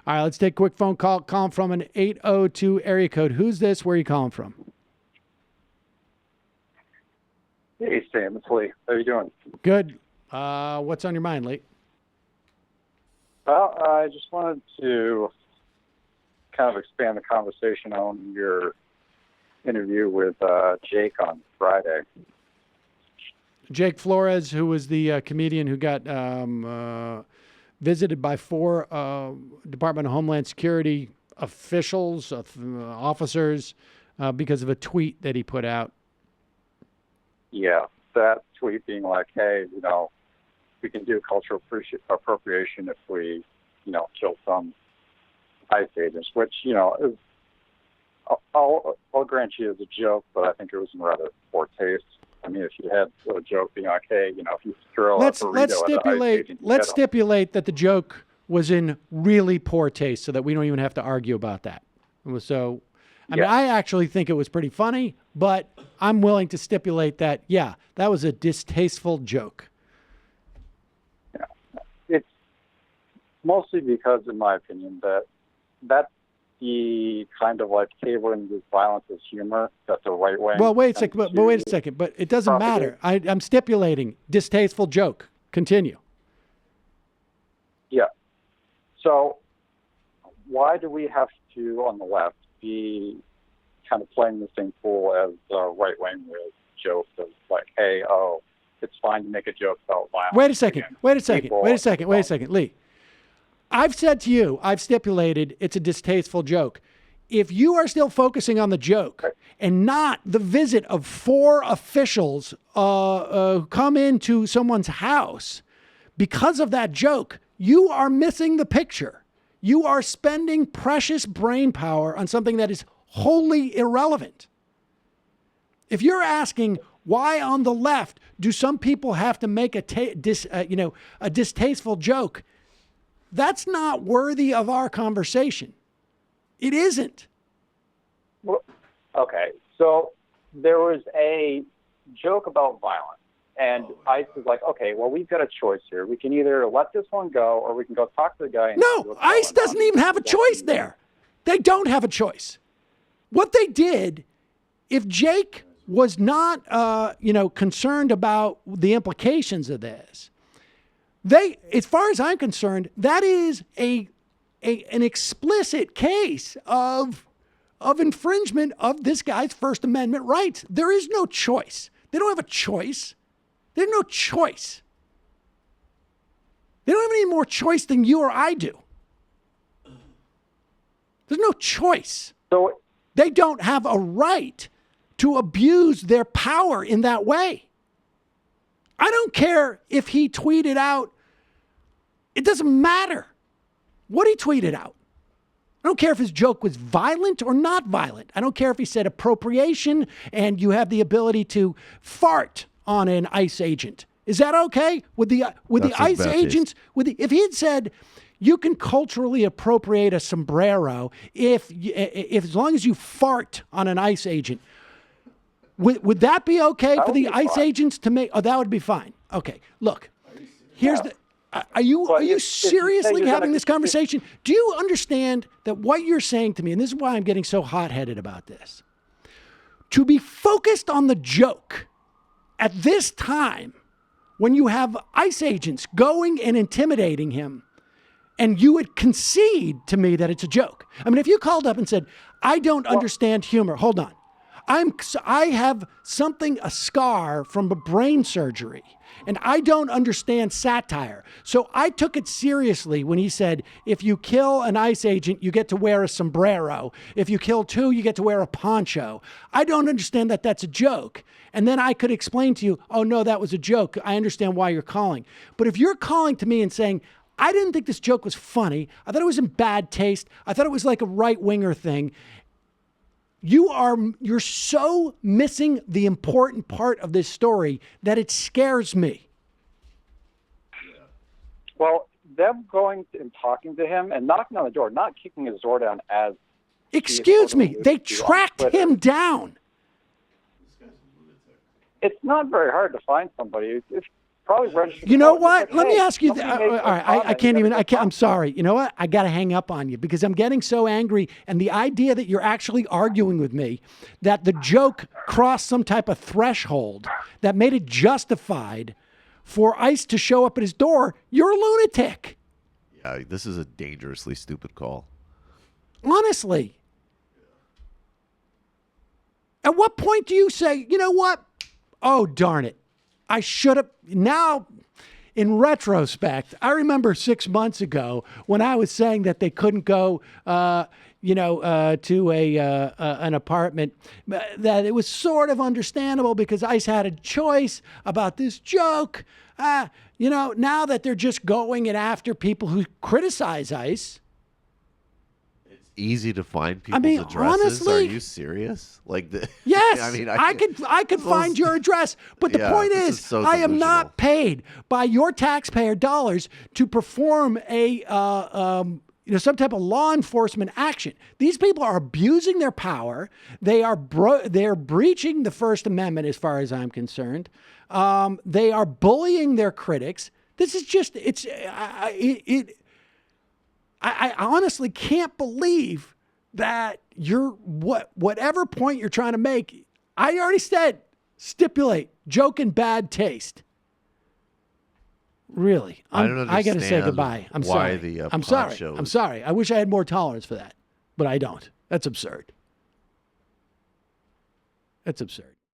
All right, let's take a quick phone call. Calling from an 802 area code. Who's this? Where are you calling from? Hey, Sam. It's Lee. How are you doing? Good. What's on your mind, Lee? Well, I just wanted to kind of expand the conversation on your interview with Jake on Friday. Jake Flores, who was the comedian who got visited by 4 Department of Homeland Security officials, officers, because of a tweet that he put out. Yeah, that tweet being like, hey, we can do cultural appropriation if we, kill some ICE agents, which, is, I'll grant you as a joke, but I think it was in rather poor taste. I mean, if you had a joke being like, hey, if you throw a burrito let's stipulate that the joke was in really poor taste so that we don't even have to argue about that. So, I mean, I actually think it was pretty funny, but I'm willing to stipulate that, yeah, that was a distasteful joke. Yeah. It's mostly because, in my opinion, that's the kind of like cabling this violence as humor that the right wing. Well, wait a second, but wait a second, but it doesn't matter. I'm stipulating distasteful joke. Continue. Yeah. So why do we have to, on the left, be kind of playing the same fool as the right wing with jokes of like, hey, it's fine to make a joke about violence. Wait a second, Lee. I've said to you, I've stipulated it's a distasteful joke. If you are still focusing on the joke and not the visit of 4 officials who come into someone's house because of that joke, you are missing the picture. You are spending precious brain power on something that is wholly irrelevant. If you're asking why on the left do some people have to make a distasteful joke, that's not worthy of our conversation. It isn't. Well, okay, so there was a joke about violence, and ICE was like, okay, well, we've got a choice here. We can either let this one go, or we can go talk to the guy. No, ICE doesn't even have a choice there. They don't have a choice. What they did, if Jake was not, concerned about the implications of this, as far as I'm concerned, that is an explicit case of infringement of this guy's First Amendment rights. There is no choice. They don't have a choice. There's no choice. They don't have any more choice than you or I do. There's no choice. So they don't have a right to abuse their power in that way. I don't care if he tweeted out. It doesn't matter what he tweeted out. I don't care if his joke was violent or not violent. I don't care if he said appropriation and you have the ability to fart on an ICE agent. Is that okay with the ICE agents? If he had said you can culturally appropriate a sombrero if as long as you fart on an ICE agent, would that be okay for the ICE agents to make? Oh, that would be fine. Okay, look, here's the. Are you seriously having this conversation? Do you understand that what you're saying to me, and this is why I'm getting so hot-headed about this, to be focused on the joke at this time when you have ICE agents going and intimidating him, and you would concede to me that it's a joke. I mean, if you called up and said, I don't understand humor, hold on. I have a scar from a brain surgery, and I don't understand satire. So I took it seriously when he said, if you kill an ICE agent, you get to wear a sombrero. If you kill 2, you get to wear a poncho. I don't understand that that's a joke. And then I could explain to you, oh, no, that was a joke. I understand why you're calling. But if you're calling to me and saying, I didn't think this joke was funny, I thought it was in bad taste, I thought it was like a right-winger thing, you're so missing the important part of this story that it scares me. Well, them going and talking to him and knocking on the door, not kicking his door down as... Excuse me, they tracked him down. It's not very hard to find somebody. If probably registered. You know to vote. what? It's like, Let me hey, ask you. somebody All made right, a I comment, can't you even. gotta I can't. I'm go sorry. You know what? I got to hang up on you because I'm getting so angry, and the idea that you're actually arguing with me that the joke crossed some type of threshold that made it justified for ICE to show up at his door. You're a lunatic. Yeah, this is a dangerously stupid call. Honestly. At what point do you say, you know what? Oh, darn it. I should have. Now, in retrospect, I remember 6 months ago when I was saying that they couldn't go, to an apartment, that it was sort of understandable because ICE had a choice about this joke. Now that they're just going and after people who criticize ICE. Easy to find people's addresses. Honestly, are you serious? Like the yes, I mean, I could find your address, but the point is so I am delusional. not paid by your taxpayer dollars to perform a some type of law enforcement action. These people are abusing their power. They're breaching the First Amendment, as far as I'm concerned. They are bullying their critics. This is just I honestly can't believe that whatever point you're trying to make. I already said stipulate joke in bad taste. Really, I don't understand. I got to say goodbye. I'm why sorry. the I'm sorry. I'm sorry. I wish I had more tolerance for that, but I don't. That's absurd. That's absurd.